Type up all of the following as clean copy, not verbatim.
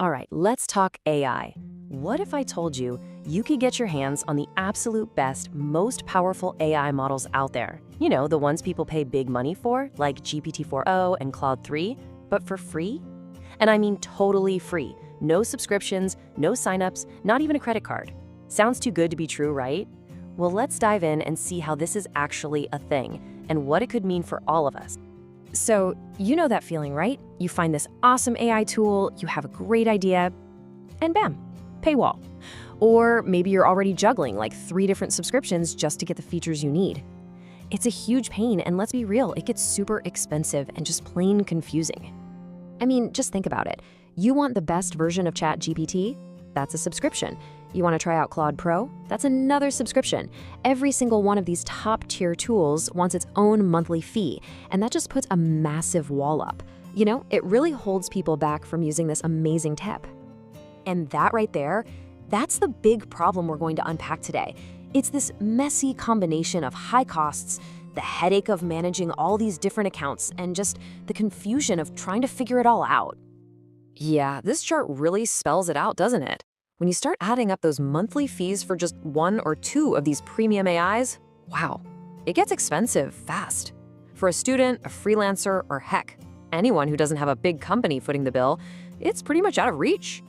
All right, let's talk AI. What if I told you you could get your hands on the absolute best, most powerful AI models out there? You know, the ones people pay big money for, like GPT-4o and Claude 3, but for free? And I mean totally free. No subscriptions, no signups, not even a credit card. Sounds too good to be true, right? Well, let's dive in and see how this is actually a thing and what it could mean for all of us. So, you know that feeling, right? You find this awesome AI tool, you have a great idea, and bam, paywall. Or maybe you're already juggling like 3 different subscriptions just to get the features you need. It's a huge pain, and let's be real, it gets super expensive and just plain confusing. I mean, just think about it. You want the best version of ChatGPT? That's a subscription. You want to try out Claude Pro? That's another subscription. Every single one of these top-tier tools wants its own monthly fee, and that just puts a massive wall up. You know, it really holds people back from using this amazing tech. And that right there, that's the big problem we're going to unpack today. It's this messy combination of high costs, the headache of managing all these different accounts, and just the confusion of trying to figure it all out. Yeah, this chart really spells it out, doesn't it? When you start adding up those monthly fees for just 1 or 2 of these premium AIs, wow, it gets expensive fast. For a student, a freelancer, or heck, anyone who doesn't have a big company footing the bill, it's pretty much out of reach.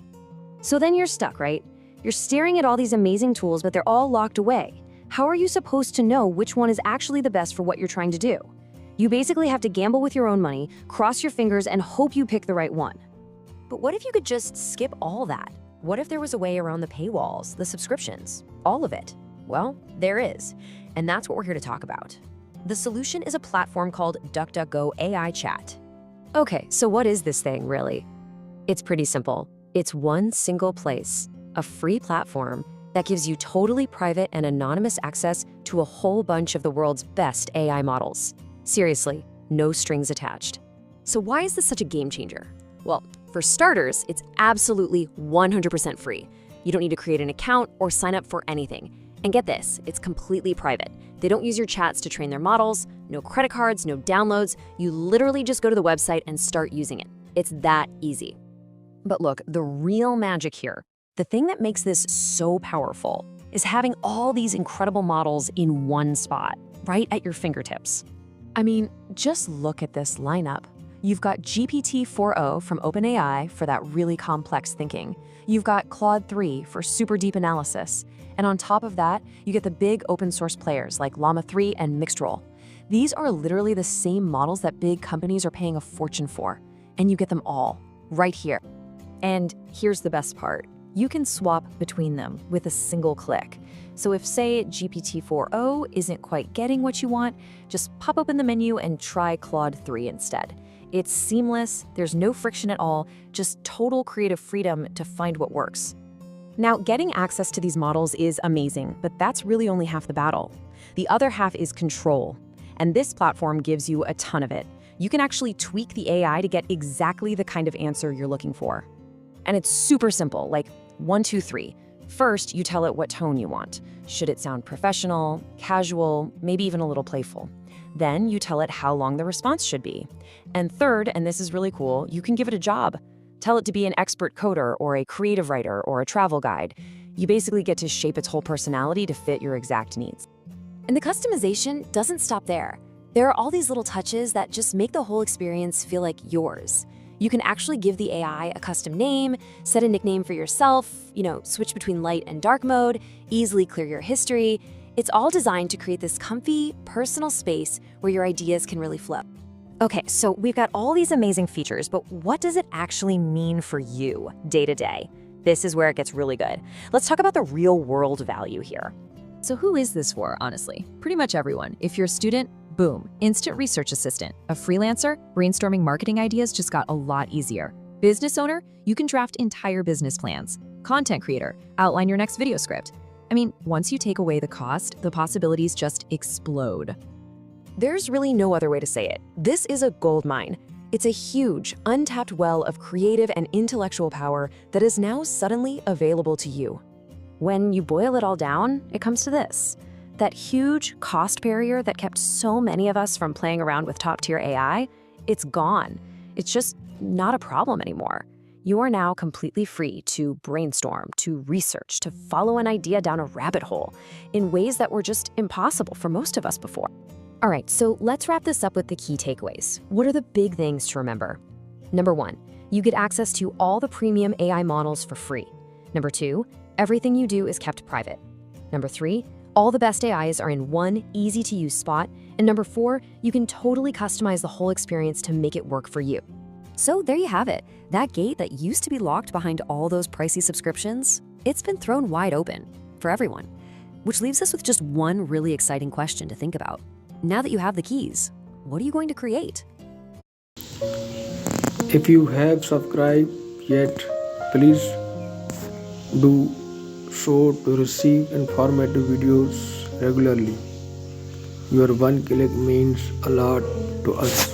So then you're stuck, right? You're staring at all these amazing tools, but they're all locked away. How are you supposed to know which one is actually the best for what you're trying to do? You basically have to gamble with your own money, cross your fingers, and hope you pick the right one. But what if you could just skip all that? What if there was a way around the paywalls, the subscriptions, all of it? Well, there is, and that's what we're here to talk about. The solution is a platform called DuckDuckGo AI Chat. Okay, so what is this thing, really? It's pretty simple. It's one single place, a free platform that gives you totally private and anonymous access to a whole bunch of the world's best AI models. Seriously, no strings attached. So why is this such a game changer? Well, for starters, it's absolutely 100% free. You don't need to create an account or sign up for anything. And get this, it's completely private. They don't use your chats to train their models, no credit cards, no downloads. You literally just go to the website and start using it. It's that easy. But look, the real magic here, the thing that makes this so powerful, is having all these incredible models in one spot, right at your fingertips. I mean, just look at this lineup. You've got GPT-4o from OpenAI for that really complex thinking. You've got Claude 3 for super deep analysis. And on top of that, you get the big open source players like Llama 3 and Mixtral. These are literally the same models that big companies are paying a fortune for. And you get them all right here. And here's the best part. You can swap between them with a single click. So if, say, GPT-4o isn't quite getting what you want, just pop open the menu and try Claude 3 instead. It's seamless, there's no friction at all, just total creative freedom to find what works. Now, getting access to these models is amazing, but that's really only half the battle. The other half is control, and this platform gives you a ton of it. You can actually tweak the AI to get exactly the kind of answer you're looking for. And it's super simple, like 1, 2, 3. First, you tell it what tone you want. Should it sound professional, casual, maybe even a little playful? Then you tell it how long the response should be. And third, and this is really cool, you can give it a job. Tell it to be an expert coder or a creative writer or a travel guide. You basically get to shape its whole personality to fit your exact needs. And the customization doesn't stop there. There are all these little touches that just make the whole experience feel like yours. You can actually give the AI a custom name, set a nickname for yourself, switch between light and dark mode, easily clear your history. It's all designed to create this comfy, personal space where your ideas can really flow. Okay, so we've got all these amazing features, but what does it actually mean for you day to day? This is where it gets really good. Let's talk about the real world value here. So who is this for, honestly? Pretty much everyone. If you're a student, boom, instant research assistant. A freelancer, brainstorming marketing ideas just got a lot easier. Business owner, you can draft entire business plans. Content creator, outline your next video script. I mean, once you take away the cost, the possibilities just explode. There's really no other way to say it. This is a goldmine. It's a huge, untapped well of creative and intellectual power that is now suddenly available to you. When you boil it all down, it comes to this. That huge cost barrier that kept so many of us from playing around with top-tier AI, it's gone. It's just not a problem anymore. You are now completely free to brainstorm, to research, to follow an idea down a rabbit hole in ways that were just impossible for most of us before. All right, so let's wrap this up with the key takeaways. What are the big things to remember? Number 1, you get access to all the premium AI models for free. Number 2, everything you do is kept private. Number 3, all the best AIs are in one easy-to-use spot. And number 4, you can totally customize the whole experience to make it work for you. So there you have it. That gate that used to be locked behind all those pricey subscriptions, it's been thrown wide open for everyone. Which leaves us with just one really exciting question to think about. Now that you have the keys, what are you going to create? If you have subscribed yet, please do so to receive informative videos regularly. Your one click means a lot to us.